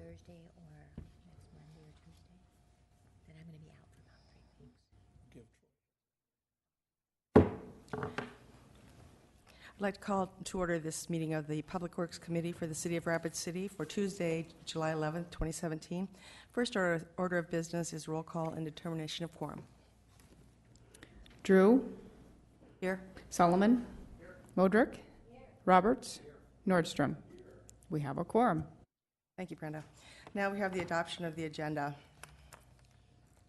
Thursday or next Monday or Tuesday, then I'm going to be out for about 3 weeks. Give I'd like to call to order this meeting of the Public Works Committee for the City of Rapid City for Tuesday, July 11th, 2017. First order of business is roll call and determination of quorum. Drew. Here. Solomon. Here. Modrick. Here. Roberts. Here. Nordstrom. We have a quorum. Thank you, Brenda. Now we have the adoption of the agenda.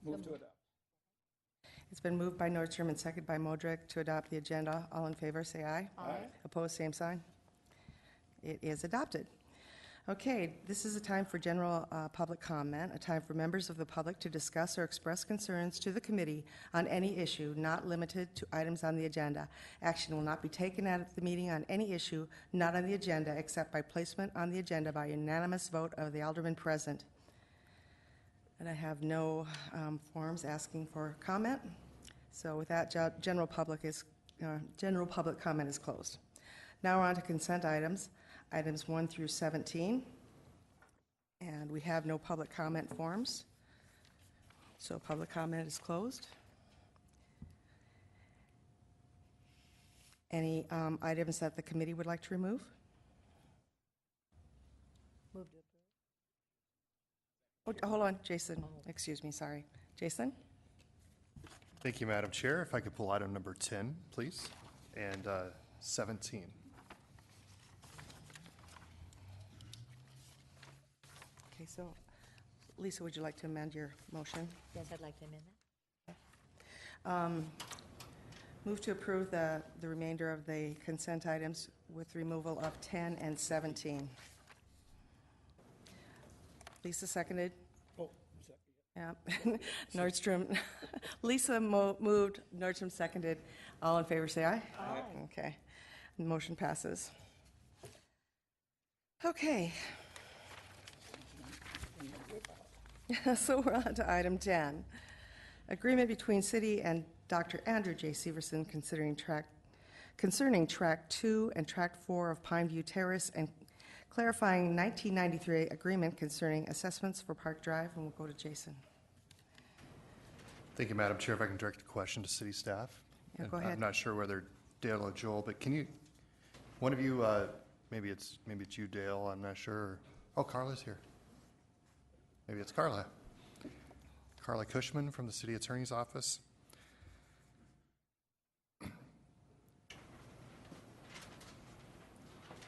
Move to adopt. It's been moved by Nordstrom and seconded by Modrick to adopt the agenda. All in favor, say aye. Aye. Opposed, same sign. It is adopted. Okay, this is a time for general public comment, a time for members of the public to discuss or express concerns to the committee on any issue not limited to items on the agenda. Action will not be taken at the meeting on any issue not on the agenda except by placement on the agenda by unanimous vote of the aldermen present. And I have no forms asking for comment. So with that, general public comment is closed. Now we're on to consent items, items 1 through 17. And we have no public comment forms. So public comment is closed. Any items that the committee would like to remove? Move to approve. Oh, hold on, Jason. Excuse me, sorry. Jason? Thank you, Madam Chair. If I could pull item number 10, please, and 17. Okay, so Lisa, would you like to amend your motion? Yes, I'd like to amend that. Move to approve the remainder of the consent items with removal of 10 and 17. Lisa seconded. Oh, second. Yeah. Nordstrom. Lisa moved. Nordstrom seconded. All in favor, say aye. Aye. Okay. The motion passes. Okay. So we're on to item 10. Agreement between City and Dr. Andrew J. Severson concerning Track 2 and Track 4 of Pineview Terrace and clarifying 1993 agreement concerning assessments for Park Drive. And we'll go to Jason. Thank you, Madam Chair. If I can direct a question to city staff. Yeah, And go ahead. I'm not sure whether Dale or Joel, but can you, one of you, maybe it's you, Dale, I'm not sure. Oh, Carla's here. Maybe it's Carla. Carla Cushman from the City Attorney's Office.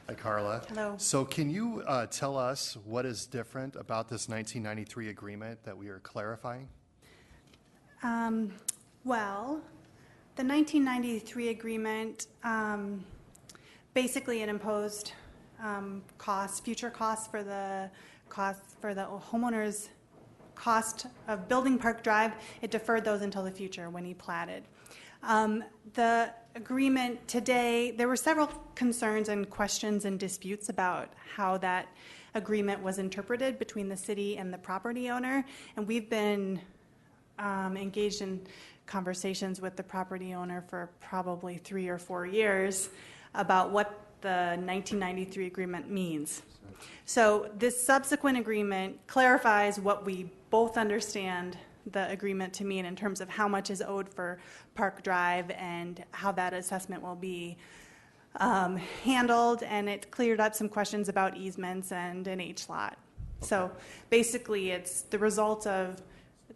Hi, Carla. Hello. So can you tell us what is different about this 1993 agreement that we are clarifying? Well, the 1993 agreement, basically it imposed future costs for the homeowner's cost of building Park Drive. It deferred those until the future when he platted. The agreement today, there were several concerns and questions and disputes about how that agreement was interpreted between the city and the property owner, and we've been engaged in conversations with the property owner for probably 3 or 4 years about what the 1993 agreement means. So this subsequent agreement clarifies what we both understand the agreement to mean in terms of how much is owed for Park Drive and how that assessment will be handled, and it cleared up some questions about easements and an H lot. Okay. So basically it's the result of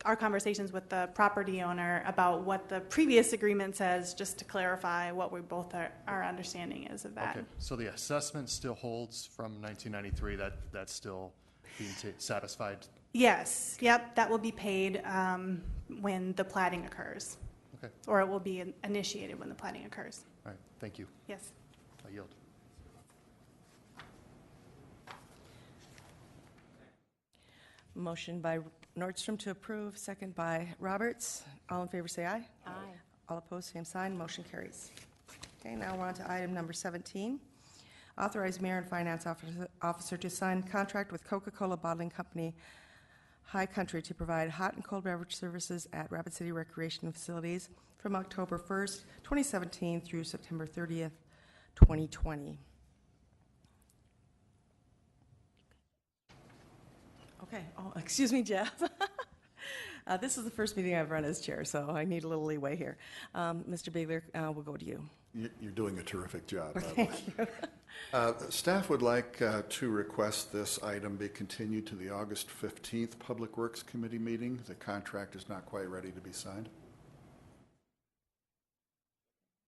our conversations with the property owner about what the previous agreement says, just to clarify what we both our understanding is of that. Okay, so the assessment still holds from 1993, that's still being satisfied? Yes, yep, that will be paid when the platting occurs. Okay. Or it will be initiated when the platting occurs. All right, thank you. Yes. I yield. Motion by Nordstrom to approve, second by Roberts. All in favor say aye. Aye. All opposed, same sign. Motion carries. Okay, now we're on to item number 17. Authorize Mayor and Finance Officer to sign contract with Coca-Cola Bottling Company High Country to provide hot and cold beverage services at Rapid City Recreation Facilities from October 1st, 2017 through September 30th, 2020. Okay, oh, excuse me, Jeff. This is the first meeting I've run as chair, so I need a little leeway here. Mr. Bigler, we'll go to you. You're doing a terrific job, by the way. Staff would like to request this item be continued to the August 15th Public Works Committee meeting. The contract is not quite ready to be signed.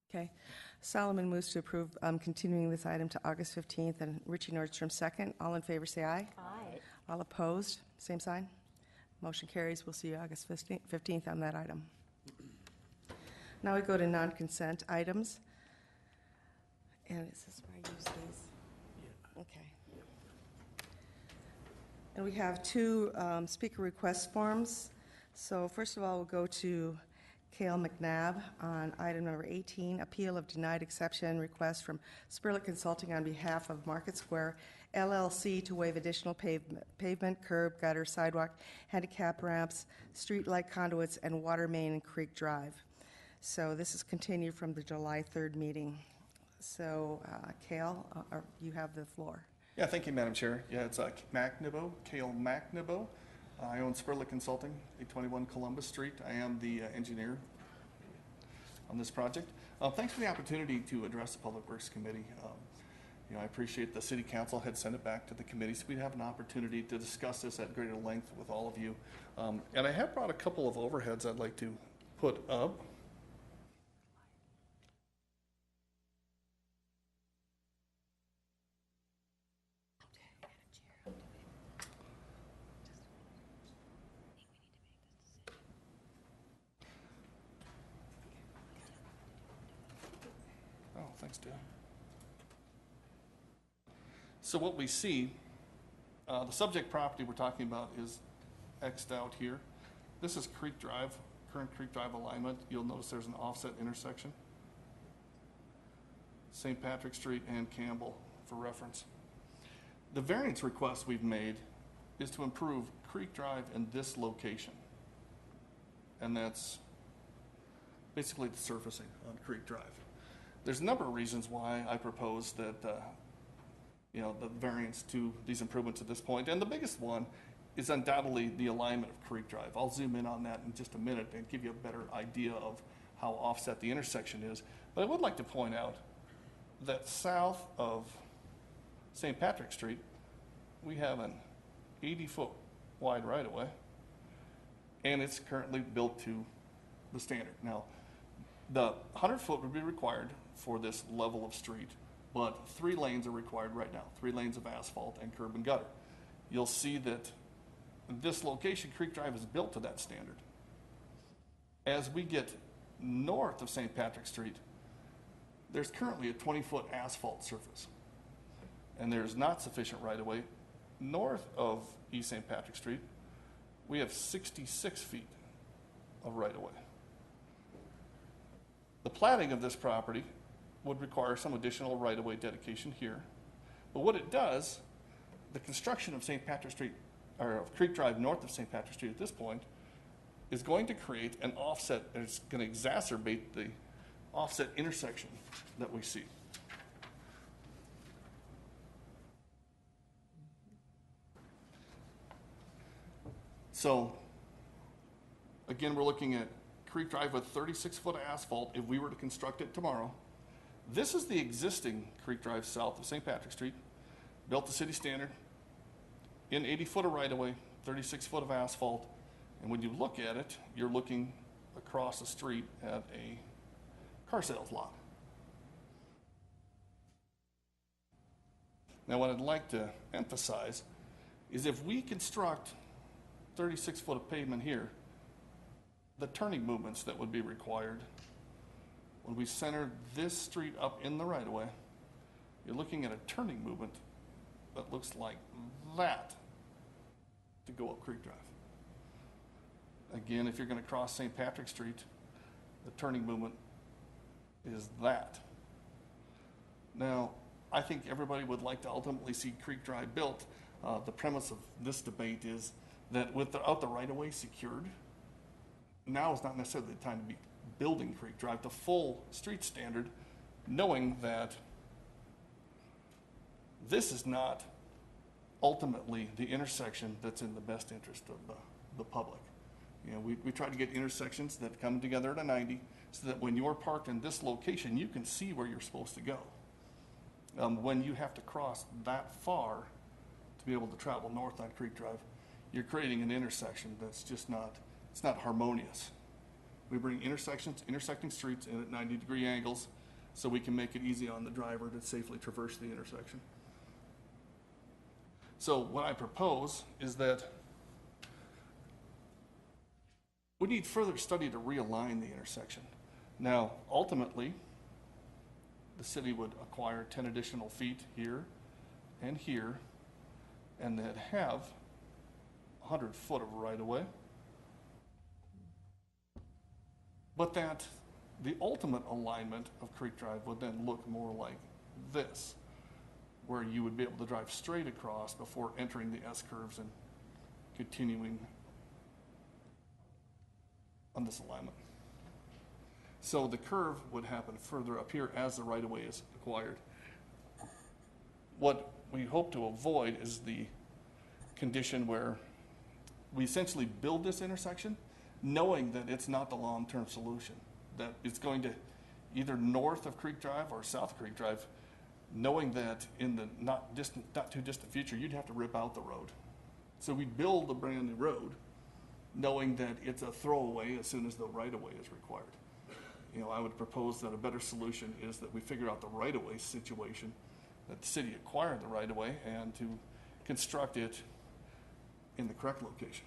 Okay. Solomon moves to approve continuing this item to August 15th, and Richie Nordstrom second. All in favor, say aye. Aye. All opposed, same sign. Motion carries. We'll see you August 15th on that item. Now we go to non-consent items. And is this where I use these? Okay. And we have two speaker request forms. So first of all, we'll go to Cale McNabb on item number 18, appeal of denied exception request from Spurlick Consulting on behalf of Market Square LLC to waive additional pavement, curb, gutter, sidewalk, handicap ramps, street light conduits, and water main and creek drive. So this is continued from the July 3rd meeting. So, Cale, you have the floor. Yeah, thank you, Madam Chair. Yeah, it's McNibo, Cale McNibo. I own Spurlick Consulting, 821 Columbus Street. I am the engineer on this project. Thanks for the opportunity to address the Public Works Committee. I appreciate the City Council had sent it back to the committee, so we'd have an opportunity to discuss this at greater length with all of you. And I have brought a couple of overheads I'd like to put up. Oh, thanks, Dan. So what we see, the subject property we're talking about is X'd out here. This is Creek Drive, current Creek Drive alignment. You'll notice there's an offset intersection. St. Patrick Street and Campbell for reference. The variance request we've made is to improve Creek Drive in this location. And that's basically the surfacing on Creek Drive. There's a number of reasons why I propose that, the variance to these improvements at this point. And the biggest one is undoubtedly the alignment of Creek Drive. I'll zoom in on that in just a minute and give you a better idea of how offset the intersection is. But I would like to point out that south of St. Patrick Street, we have an 80-foot wide right-of-way, and it's currently built to the standard. Now, the 100-foot would be required for this level of street, but 3 lanes are required right now, 3 lanes of asphalt and curb and gutter. You'll see that this location, Creek Drive, is built to that standard. As we get north of St. Patrick Street, there's currently a 20-foot asphalt surface, and there's not sufficient right-of-way. North of East St. Patrick Street, we have 66 feet of right-of-way. The platting of this property would require some additional right-of-way dedication here. But what it does, the construction of St. Patrick Street, or of Creek Drive north of St. Patrick Street at this point, is going to create an offset, and it's going to exacerbate the offset intersection that we see. So, again, we're looking at Creek Drive with 36-foot of asphalt if we were to construct it tomorrow. This is the existing Creek Drive south of St. Patrick Street, built to city standard, in 80-foot of right-of-way, 36-foot of asphalt, and when you look at it, you're looking across the street at a car sales lot. Now, what I'd like to emphasize is if we construct 36-foot of pavement here, the turning movements that would be required when we center this street up in the right-of-way, you're looking at a turning movement that looks like that to go up Creek Drive. Again, if you're going to cross St. Patrick Street, the turning movement is that. Now, I think everybody would like to ultimately see Creek Drive built. The premise of this debate is that without the right-of-way secured, now is not necessarily the time to be building Creek Drive to full street standard, knowing that this is not ultimately the intersection that's in the best interest of the public. You know, we try to get intersections that come together at a 90 so that when you're parked in this location, you can see where you're supposed to go. When you have to cross that far to be able to travel north on Creek Drive, you're creating an intersection that's just not, it's not harmonious. We bring intersecting streets in at 90-degree angles so we can make it easy on the driver to safely traverse the intersection. So what I propose is that we need further study to realign the intersection. Now, ultimately, the city would acquire 10 additional feet here and here, and then have 100 foot of right-of-way. But that the ultimate alignment of Creek Drive would then look more like this, where you would be able to drive straight across before entering the S-curves and continuing on this alignment. So the curve would happen further up here as the right-of-way is acquired. What we hope to avoid is the condition where we essentially build this intersection knowing that it's not the long-term solution, that it's going to either north of Creek Drive or south of Creek Drive, knowing that in the not too distant future, you'd have to rip out the road. So we build a brand new road knowing that it's a throwaway as soon as the right-of-way is required. You know, I would propose that a better solution is that we figure out the right-of-way situation, that the city acquire the right-of-way and to construct it in the correct location.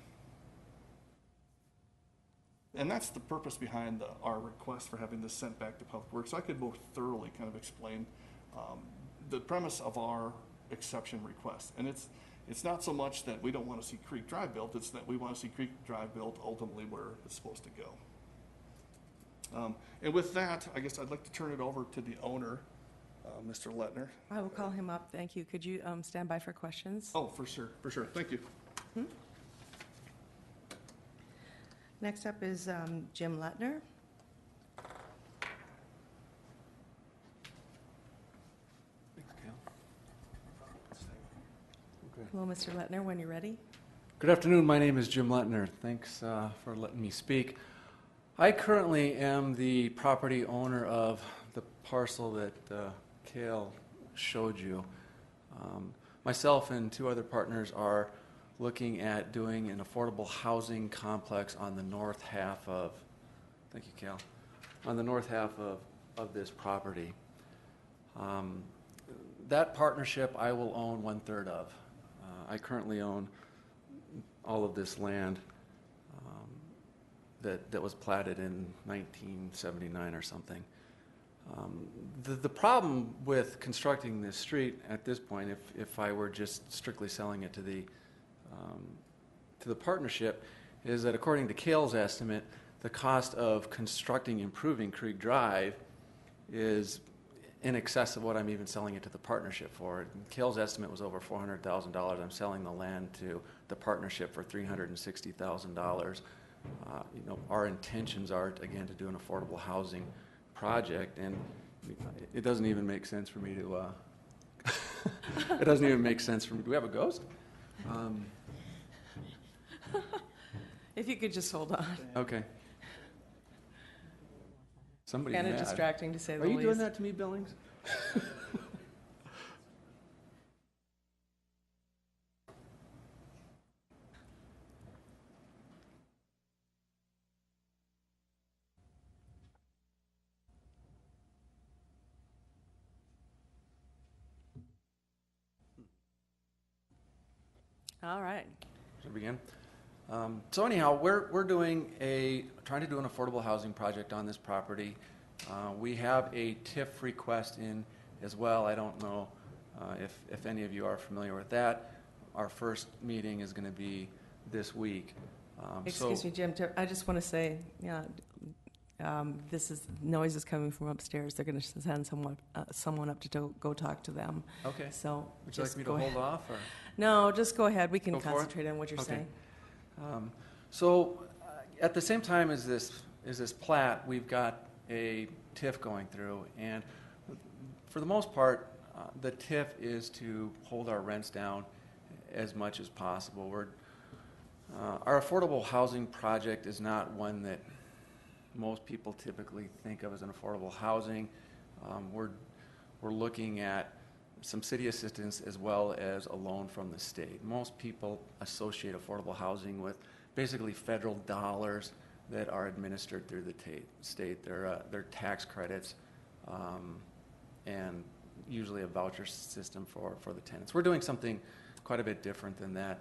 And that's the purpose behind our request for having this sent back to Public Works. I could more thoroughly kind of explain the premise of our exception request. And it's not so much that we don't want to see Creek Drive built, it's that we want to see Creek Drive built ultimately where it's supposed to go. And with that, I guess I'd like to turn it over to the owner, Mr. Lettner. I will call him up. Thank you. Could you stand by for questions? Oh, for sure. Thank you. Next up is Jim Lettner. Hello, Mr. Lettner, when you're ready. Good afternoon. My name is Jim Lettner. Thanks for letting me speak. I currently am the property owner of the parcel that Cale showed you. Myself and two other partners are looking at doing an affordable housing complex on the north half of, thank you, Cale, on the north half of this property. That partnership I will own 1/3 of. I currently own all of this land that was platted in 1979 or something. The problem with constructing this street at this point, if I were just strictly selling it to the partnership, is that according to Cale's estimate, the cost of constructing, improving Creek Drive is in excess of what I'm even selling it to the partnership for. Cale's estimate was over $400,000. I'm selling the land to the partnership for $360,000. You know, our intentions are, again, to do an affordable housing project, and it doesn't even make sense for me to, it doesn't even make sense for me. Do we have a ghost? If you could just hold on. Okay. Somebody's Kind of mad. distracting, to say the Are least. you doing that to me, Billings? All right. Should we begin? So anyhow, we're trying to do an affordable housing project on this property. We have a TIF request in as well. I don't know if any of you are familiar with that. Our first meeting is going to be this week. Excuse me, Jim, I just want to say, this is, noise is coming from upstairs. They're going to send someone up to go talk to them. Okay. So Would you like just me to go hold ahead. off? Or? No, just go ahead. We can Go for it? concentrate on what you're Okay. saying. At the same time as this plat, we've got a TIF going through, and for the most part, the TIF is to hold our rents down as much as possible. Our affordable housing project is not one that most people typically think of as an affordable housing. We're looking at some city assistance as well as a loan from the state. Most people associate affordable housing with basically federal dollars that are administered through the state. They're tax credits and usually a voucher system for the tenants. We're doing something quite a bit different than that.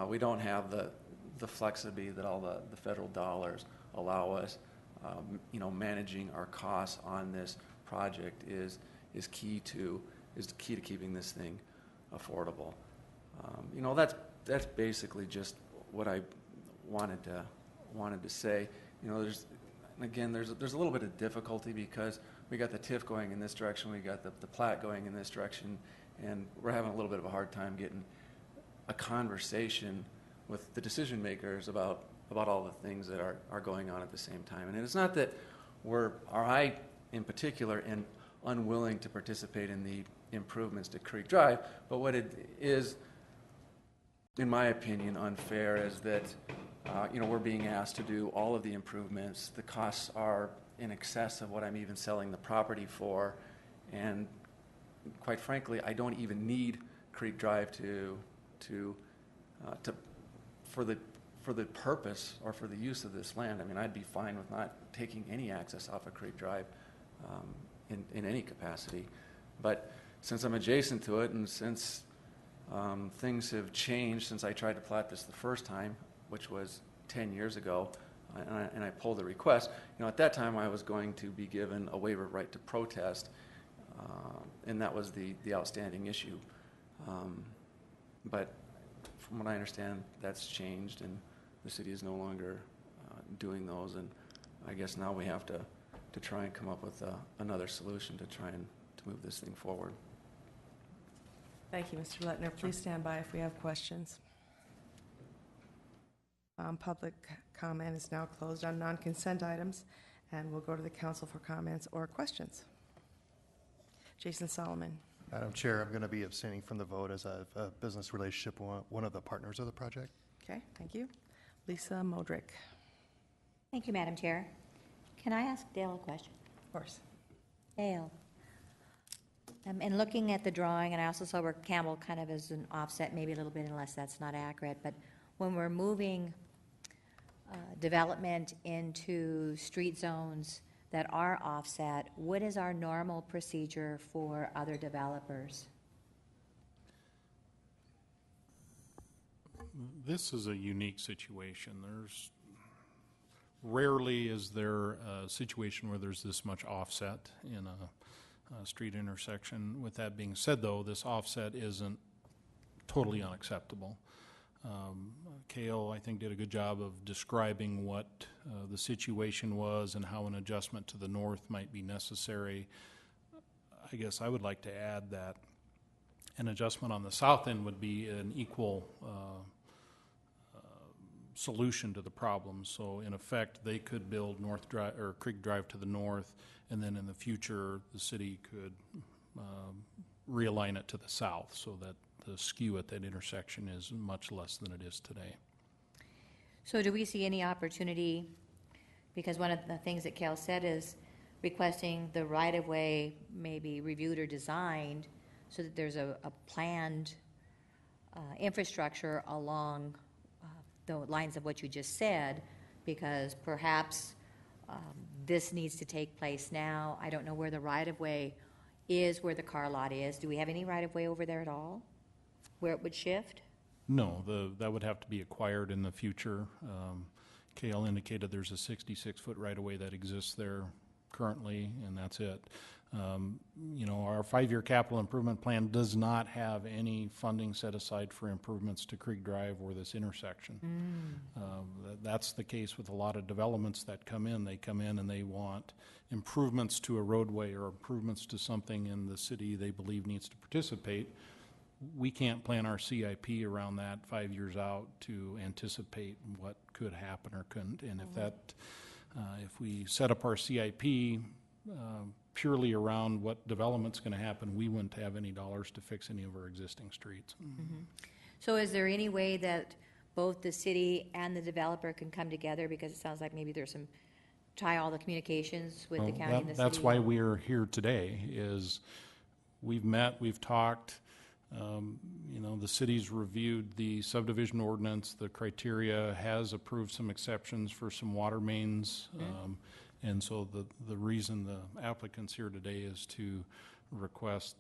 We don't have the flexibility that all the federal dollars allow us. Managing our costs on this project is key to keeping this thing affordable. That's basically just what I wanted to say. There's a little bit of difficulty because we got the TIF going in this direction, we got the plat going in this direction, and we're having a little bit of a hard time getting a conversation with the decision makers about all the things that are going on at the same time. And it's not that I in particular am unwilling to participate in the improvements to Creek Drive, but what it is, in my opinion, unfair is that we're being asked to do all of the improvements. The costs are in excess of what I'm even selling the property for, and quite frankly, I don't even need Creek Drive for the purpose or for the use of this land. I mean, I'd be fine with not taking any access off of Creek Drive in any capacity, but since I'm adjacent to it, and since things have changed since I tried to plat this the first time, which was 10 years ago, and I pulled the request. At that time I was going to be given a waiver of right to protest, and that was the outstanding issue. But from what I understand, that's changed, and the city is no longer doing those, and I guess now we have to try and come up with another solution to try and to move this thing forward. Thank you, Mr. Lettner. Please stand by if we have questions. Public comment is now closed on non-consent items, and we'll go to the council for comments or questions. Jason Solomon. Madam Chair, I'm going to be abstaining from the vote as a business relationship, one of the partners of the project. Okay, thank you. Lisa Modrick. Thank you, Madam Chair. Can I ask Dale a question? Of course. Dale, in looking at the drawing, and I also saw where Campbell kind of is an offset, maybe a little bit, unless that's not accurate, but when we're moving development into street zones that are offset, what is our normal procedure for other developers? This is a unique situation. Rarely is there a situation where there's this much offset in a street intersection. With that being said, though, this offset isn't totally unacceptable. Cale, I think, did a good job of describing what the situation was and how an adjustment to the north might be necessary. I guess I would like to add that an adjustment on the south end would be an equal solution to the problem. So in effect, they could build North Drive or Creek Drive to the north, and then in the future, the city could realign it to the south so that the skew at that intersection is much less than it is today. So do we see any opportunity, because one of the things that Cale said is requesting the right-of-way maybe reviewed or designed so that there's a planned infrastructure along the lines of what you just said, because perhaps this needs to take place now. I don't know where the right-of-way is, where the car lot is. Do we have any right-of-way over there at all, where it would shift? No, that would have to be acquired in the future. Cale indicated there's a 66-foot right-of-way that exists there currently, and that's it. Our 5-year capital improvement plan does not have any funding set aside for improvements to Creek Drive or this intersection. That's the case with a lot of developments that come in. They come in and they want improvements to a roadway or improvements to something in the city they believe needs to participate. We can't plan our CIP around that 5 years out to anticipate what could happen or couldn't. And if we set up our CIP purely around what development's going to happen, we wouldn't have any dollars to fix any of our existing streets. So is there any way that both the city and the developer can come together? Because it sounds like maybe there's some, try all the communications with the Well, county and the city. That's why we are here today, is we've met, we've talked, you know, the city's reviewed the subdivision ordinance, the criteria, has approved some exceptions for some water mains. And so the reason the applicant's here today is to request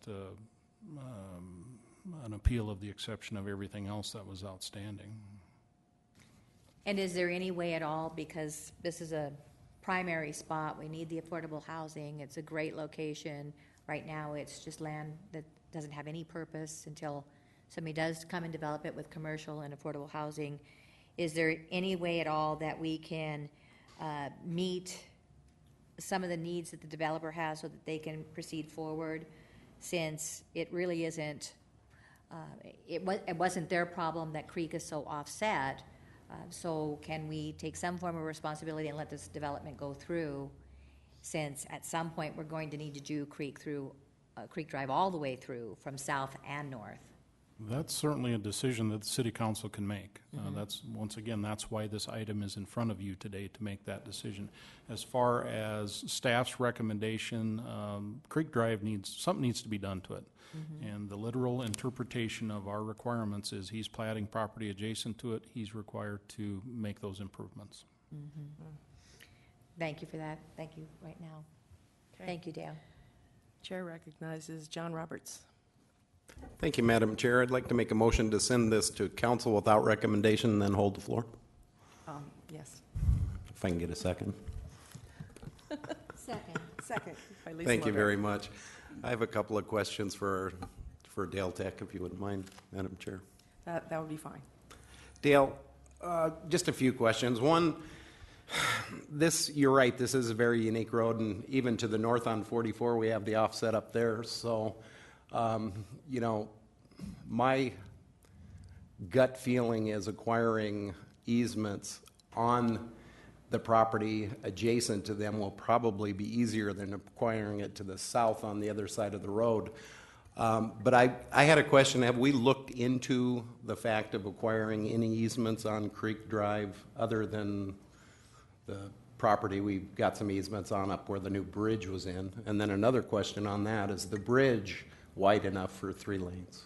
an appeal of the exception of everything else that was outstanding. And is there any way at all, because this is a primary spot, we need the affordable housing, it's a great location. Right now, it's just land that doesn't have any purpose until somebody does come and develop it with commercial and affordable housing. Is there any way at all that we can meet some of the needs that the developer has so that they can proceed forward, since it really isn't, it wasn't their problem that Creek is so offset? So can we take some form of responsibility and let this development go through, since at some point we're going to need to do Creek through, Creek Drive all the way through from south and north? That's certainly a decision that the city council can make. That's, once again, that's why this item is in front of you today, to make that decision. As far as staff's recommendation, Creek Drive something needs to be done to it. And the literal interpretation of our requirements is he's platting property adjacent to it, he's required to make those improvements. Thank you for that. Thank you right now. Okay. Thank you, Dale. Chair recognizes John Roberts. Thank you, Madam Chair. I'd like to make a motion to send this to council without recommendation and then hold the floor. Yes. If I can get a second. Second. Second. By Lisa Thank you Modrak. very much. I have a couple of questions for Dale Tech, if you wouldn't mind, Madam Chair. That would be fine. Dale, just a few questions. One, you're right, this is a very unique road, and even to the north on 44, we have the offset up there. So, you know, my gut feeling is acquiring easements on the property adjacent to them will probably be easier than acquiring it to the south on the other side of the road. But I had a question. Have we looked into the fact of acquiring any easements on Creek Drive other than the property we've got some easements on up where the new bridge was in? And then another question on that, is the bridge wide enough for 3 lanes?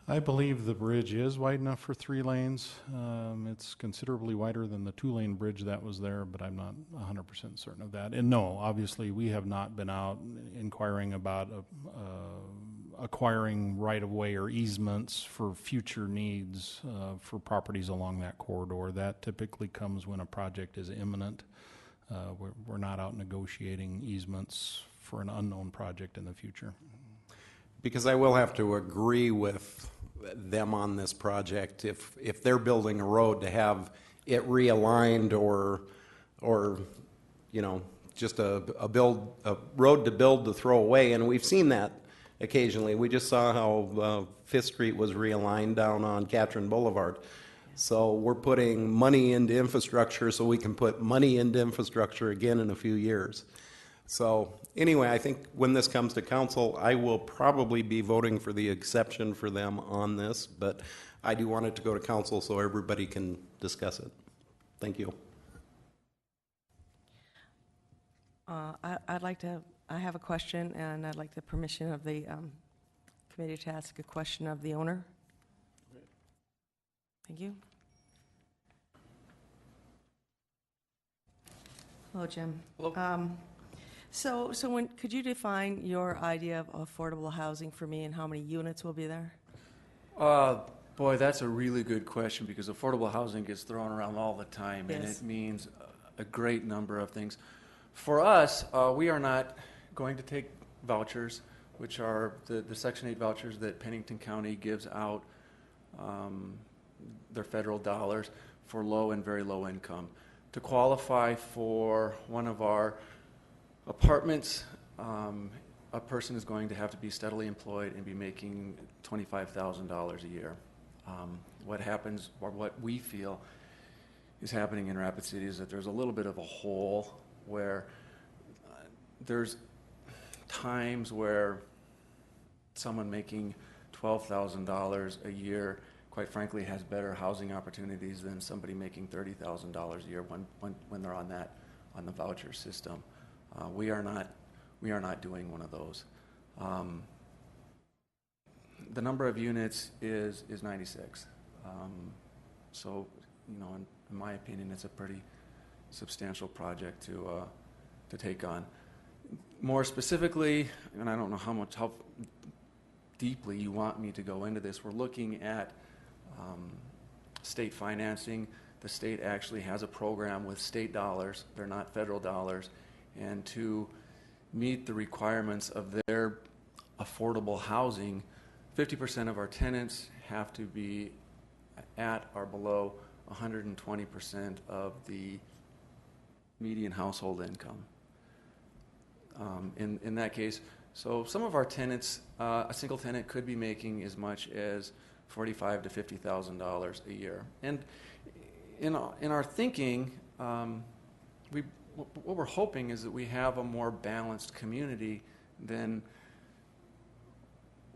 I believe the bridge is wide enough for 3 lanes. It's considerably wider than the 2-lane bridge that was there, but I'm not 100% certain of that. And no, obviously, we have not been out inquiring about acquiring right-of-way or easements for future needs for properties along that corridor. That typically comes when a project is imminent. We're not out negotiating easements for an unknown project in the future. Because I will have to agree with them on this project. If they're building a road, to have it realigned or you know, just a road to build to throw away, and we've seen that occasionally. We just saw how Fifth Street was realigned down on Catherine Boulevard. So we're putting money into infrastructure so we can put money into infrastructure again in a few years. So anyway, I think when this comes to council, I will probably be voting for the exception for them on this, but I do want it to go to council so everybody can discuss it. Thank you. I have a question, and I'd like the permission of the committee to ask a question of the owner. Thank you. Hello, Jim. Hello. So could you define your idea of affordable housing for me, and how many units will be there? Boy, that's a really good question, because affordable housing gets thrown around all the time, and Yes. it means a great number of things. For us, we are not going to take vouchers, which are the Section 8 vouchers that Pennington County gives out, their federal dollars, for low and very low income. To qualify for one of our apartments, a person is going to have to be steadily employed and be making $25,000 a year. What happens, or what we feel is happening in Rapid City, is that there's a little bit of a hole where there's times where someone making $12,000 a year, quite frankly, has better housing opportunities than somebody making $30,000 a year when they're on the voucher system. We are not doing one of those. The number of units is 96. So, you know, in my opinion, it's a pretty substantial project to take on. More specifically, and I don't know how deeply you want me to go into this, we're looking at state financing. The state actually has a program with state dollars, they're not federal dollars, and to meet the requirements of their affordable housing, 50% of our tenants have to be at or below 120% of the median household income. In that case, so some of our tenants, a single tenant could be making as much as $45,000 to $50,000 a year. And in our thinking, what we're hoping is that we have a more balanced community than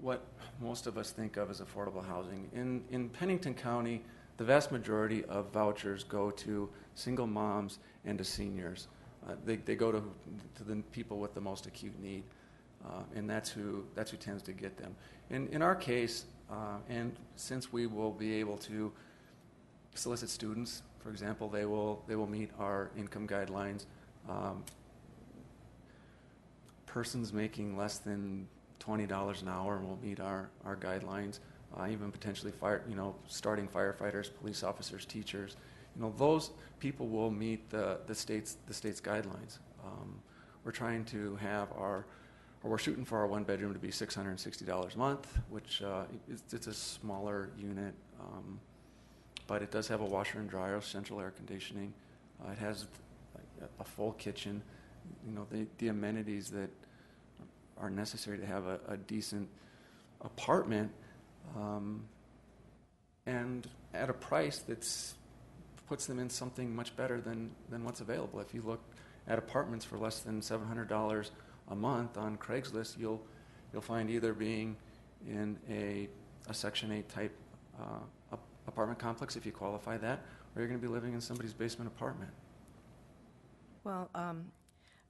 what most of us think of as affordable housing. In Pennington County, the vast majority of vouchers go to single moms and to seniors. They go to the people with the most acute need, and that's who tends to get them. In our case, and since we will be able to solicit students, for example, they will meet our income guidelines. Persons making less than $20 an hour will meet our guidelines. Even potentially starting firefighters, police officers, teachers. You know, those people will meet the state's guidelines. We're trying to have we're shooting for our one bedroom to be $660 a month, which it's a smaller unit, but it does have a washer and dryer, central air conditioning. It has a full kitchen. You know, the amenities that are necessary to have a decent apartment, and at a price that puts them in something much better than what's available. If you look at apartments for less than $700 a month on Craigslist, you'll find either being in a Section 8 type apartment complex, if you qualify that, or you're going to be living in somebody's basement apartment. Well,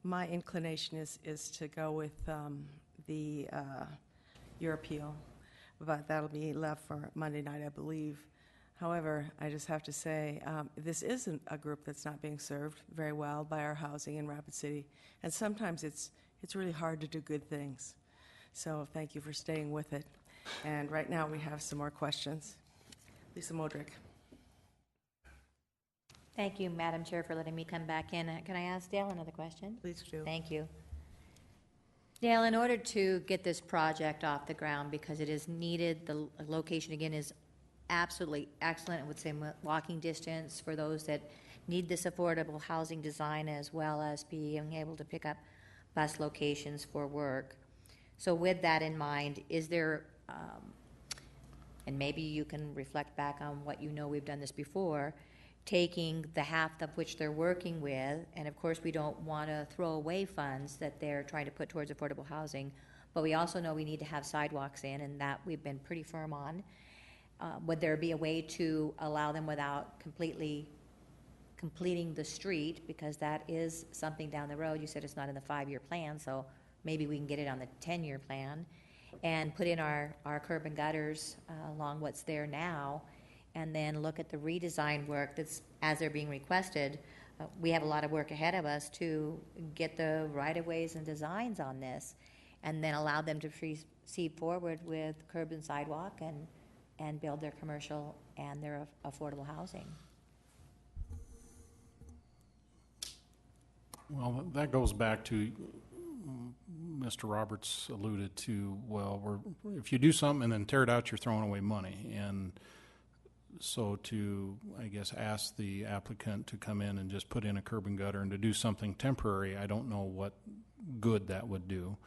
my inclination is to go with your appeal, but that'll be left for Monday night, I believe. However, I just have to say, this isn't a group that's not being served very well by our housing in Rapid City, and sometimes it's really hard to do good things. So thank you for staying with it. And right now we have some more questions. Lisa Modrick. Thank you, Madam Chair, for letting me come back in. Can I ask Dale another question? Please do. Thank you. Dale, in order to get this project off the ground, because it is needed, the location again is absolutely excellent. I would say walking distance for those that need this affordable housing design, as well as being able to pick up bus locations for work. So with that in mind, is there, and maybe you can reflect back on what you know, we've done this before, taking the half of which they're working with, and of course we don't want to throw away funds that they're trying to put towards affordable housing, but we also know we need to have sidewalks in, and that we've been pretty firm on. Would there be a way to allow them without completely completing the street, because that is something down the road? You said it's not in the 5-year plan, so maybe we can get it on the 10-year plan, and put in our curb and gutters along what's there now, and then look at the redesign work that's, as they're being requested. We have a lot of work ahead of us to get the right-of-ways and designs on this, and then allow them to proceed forward with curb and sidewalk and build their commercial and their affordable housing. Well, that goes back to, Mr. Roberts alluded to, well, if you do something and then tear it out, you're throwing away money. And so to, I guess, ask the applicant to come in and just put in a curb and gutter and to do something temporary, I don't know what good that would do.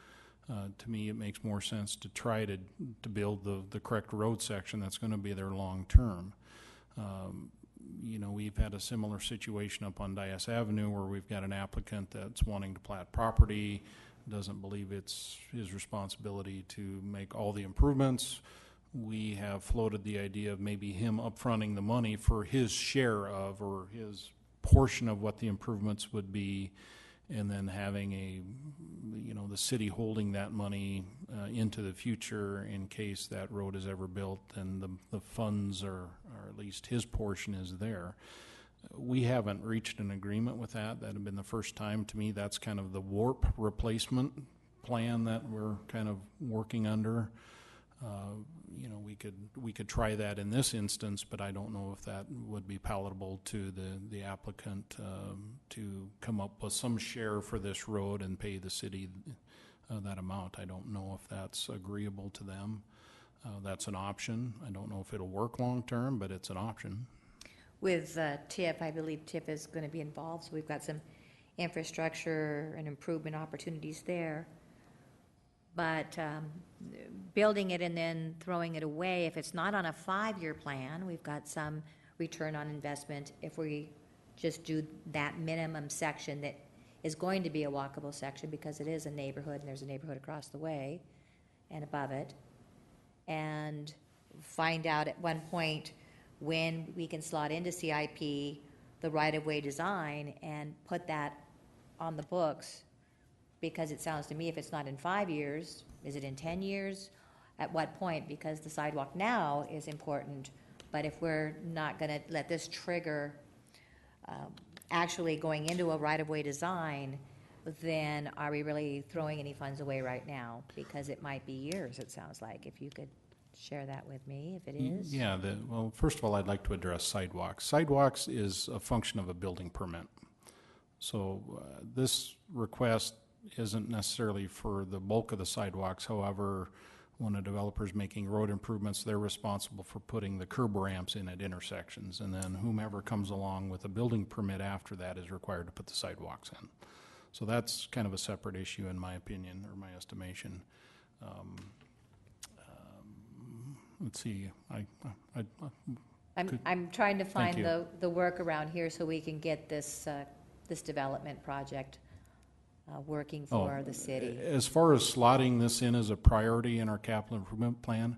To me, it makes more sense to try to build the correct road section that's going to be there long term. You know, we've had a similar situation up on Dias Avenue where we've got an applicant that's wanting to plat property, doesn't believe it's his responsibility to make all the improvements, we have floated the idea of maybe him upfronting the money for his share of, or his portion of what the improvements would be, and then having the city holding that money into the future in case that road is ever built and the funds or at least his portion is there. We haven't reached an agreement with that. That had been the first time. To me, that's kind of the warp replacement plan that we're kind of working under. We could try that in this instance, but I don't know if that would be palatable to the applicant to come up with some share for this road and pay the city that amount. I don't know if that's agreeable to them. That's an option. I don't know if it'll work long-term, but it's an option. With TIP, I believe TIP is going to be involved, so we've got some infrastructure and improvement opportunities there. But building it and then throwing it away, if it's not on a 5-year plan, we've got some return on investment if we just do that minimum section that is going to be a walkable section because it is a neighborhood and there's a neighborhood across the way and above it. And find out at one point when we can slot into CIP the right-of-way design and put that on the books. Because it sounds to me if it's not in 5 years, is it in 10 years? At what point? Because the sidewalk now is important, but if we're not going to let this trigger actually going into a right-of-way design, then are we really throwing any funds away right now? Because it might be years, it sounds like. If you could share that with me, if it is. Yeah, well, first of all, I'd like to address sidewalks. Sidewalks is a function of a building permit. So this request isn't necessarily for the bulk of the sidewalks. However, when a developer's making road improvements, they're responsible for putting the curb ramps in at intersections, and then whomever comes along with a building permit after that is required to put the sidewalks in. So that's kind of a separate issue in my opinion, or my estimation. Let's see, I'm trying to find you. the workaround here so we can get this development project working for the city. As far as slotting this in as a priority in our capital improvement plan,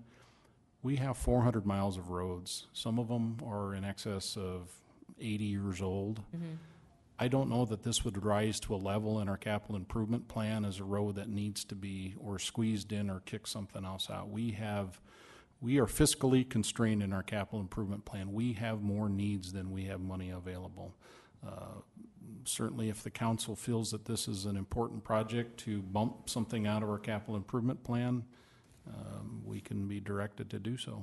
we have 400 miles of roads. Some of them are in excess of 80 years old. Mm-hmm. I don't know that this would rise to a level in our capital improvement plan as a road that needs to be or squeezed in or kick something else out. We are fiscally constrained in our capital improvement plan. We have more needs than we have money available. Certainly if the council feels that this is an important project to bump something out of our capital improvement plan, we can be directed to do so.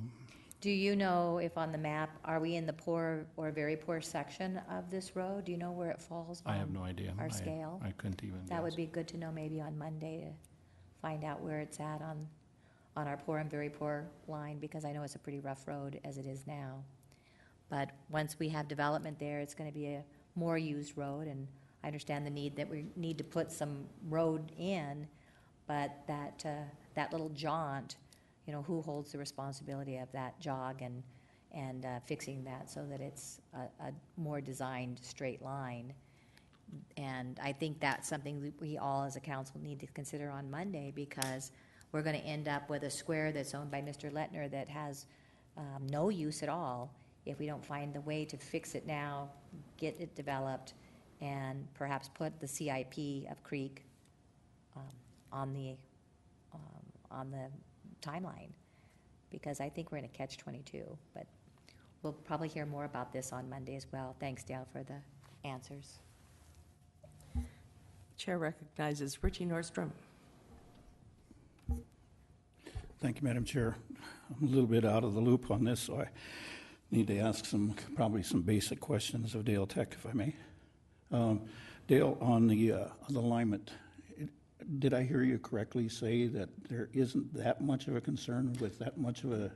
Do you know if on the map, are we in the poor or very poor section of this road? Do you know where it falls I have on no idea. our scale? I couldn't even That guess. would be good to know maybe on Monday to find out where it's at on our poor and very poor line, because I know it's a pretty rough road as it is now. But once we have development there, it's going to be a more used road, and I understand the need that we need to put some road in, but that little jaunt, who holds the responsibility of that jog and fixing that so that it's a more designed straight line. And I think that's something that we all as a council need to consider on Monday, because we're going to end up with a square that's owned by Mr. Lettner that has no use at all if we don't find the way to fix it now, get it developed, and perhaps put the CIP of Creek on the timeline, because I think we're in a catch-22. But we'll probably hear more about this on Monday as well. Thanks, Dale, for the answers. Chair recognizes Richie Nordstrom. Thank you, Madam Chair. I'm a little bit out of the loop on this, so I need to ask probably some basic questions of Dale Tech, if I may. Dale, on the alignment, did I hear you correctly say that there isn't that much of a concern with that much of a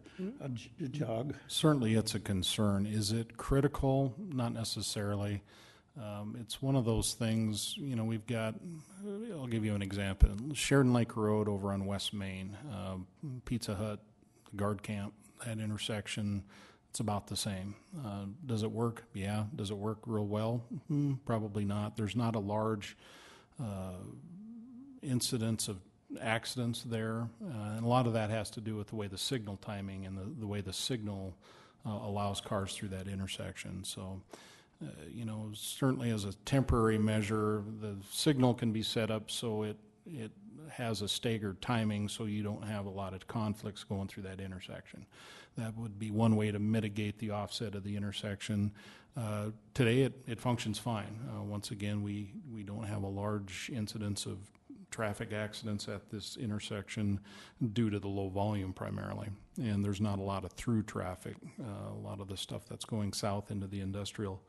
jog? Certainly it's a concern. Is it critical? Not necessarily. It's one of those things, we've got, I'll give you an example. Sheridan Lake Road over on West Main, Pizza Hut, Guard Camp, that intersection, it's about the same. Does it work? Yeah. Does it work real well? Probably not. There's not a large incidence of accidents there, and a lot of that has to do with the way the signal timing and the way the signal allows cars through that intersection. So, certainly as a temporary measure, the signal can be set up so it has a staggered timing so you don't have a lot of conflicts going through that intersection. That would be one way to mitigate the offset of the intersection. Today it functions fine. Once again, we don't have a large incidence of traffic accidents at this intersection due to the low volume primarily. And there's not a lot of through traffic. A lot of the stuff that's going south into the industrial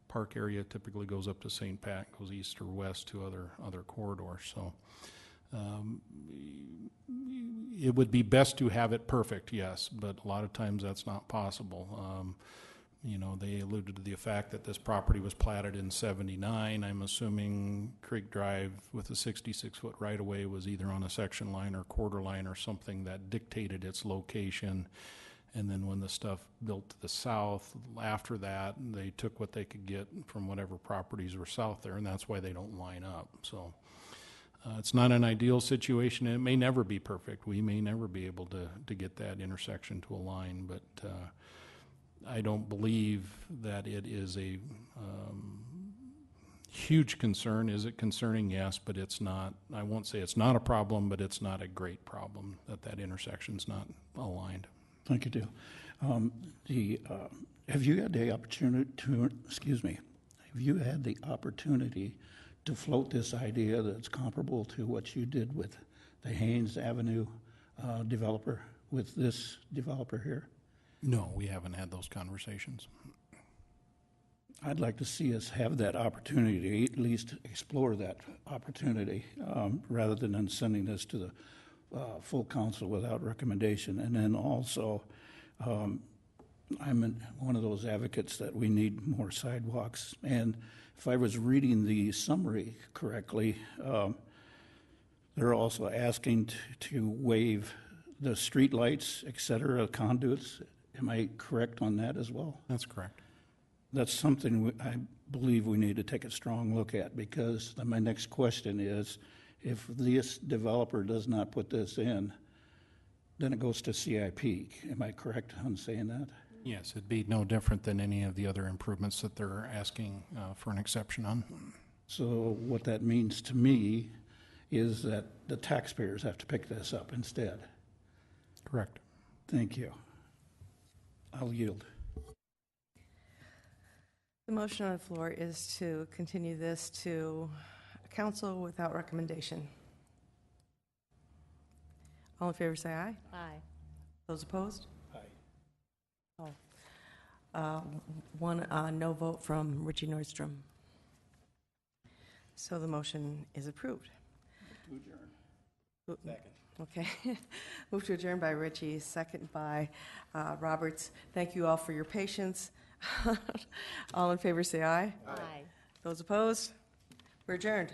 park area typically goes up to St. Pat, goes east or west to other corridors. So it would be best to have it perfect, yes, but a lot of times that's not possible. They alluded to the fact that this property was platted in '79. I'm assuming Creek Drive with a 66-foot right-of-way was either on a section line or quarter line or something that dictated its location. And then when the stuff built to the south, after that, they took what they could get from whatever properties were south there, and that's why they don't line up. So it's not an ideal situation. It may never be perfect. We may never be able to get that intersection to align, but I don't believe that it is a huge concern. Is it concerning? Yes, but it's not. I won't say it's not a problem, but it's not a great problem that intersection's not aligned. Thank you, Dale. Have you had the opportunity to, have you had the opportunity to float this idea that's comparable to what you did with the Haynes Avenue developer, with this developer here? No, we haven't had those conversations. I'd like to see us have that opportunity, at least explore that opportunity, rather than sending this to the full council without recommendation. And then also, I'm one of those advocates that we need more sidewalks. And if I was reading the summary correctly, they're also asking to waive the street lights, et cetera, conduits. Am I correct on that as well? That's correct. That's something I believe we need to take a strong look at, because my next question is, if this developer does not put this in, then it goes to CIP. Am I correct on saying that? Yes, it'd be no different than any of the other improvements that they're asking for an exception on. So what that means to me is that the taxpayers have to pick this up instead. Correct. Thank you. I'll yield. The motion on the floor is to continue this to council without recommendation. All in favor, say aye. Aye. Those opposed? Aye. Oh. One no vote from Richie Nordstrom. So the motion is approved. To adjourn. Second. Okay. Move to adjourn by Richie, second by Roberts. Thank you all for your patience. All in favor, say aye. Aye. Those opposed? We're adjourned.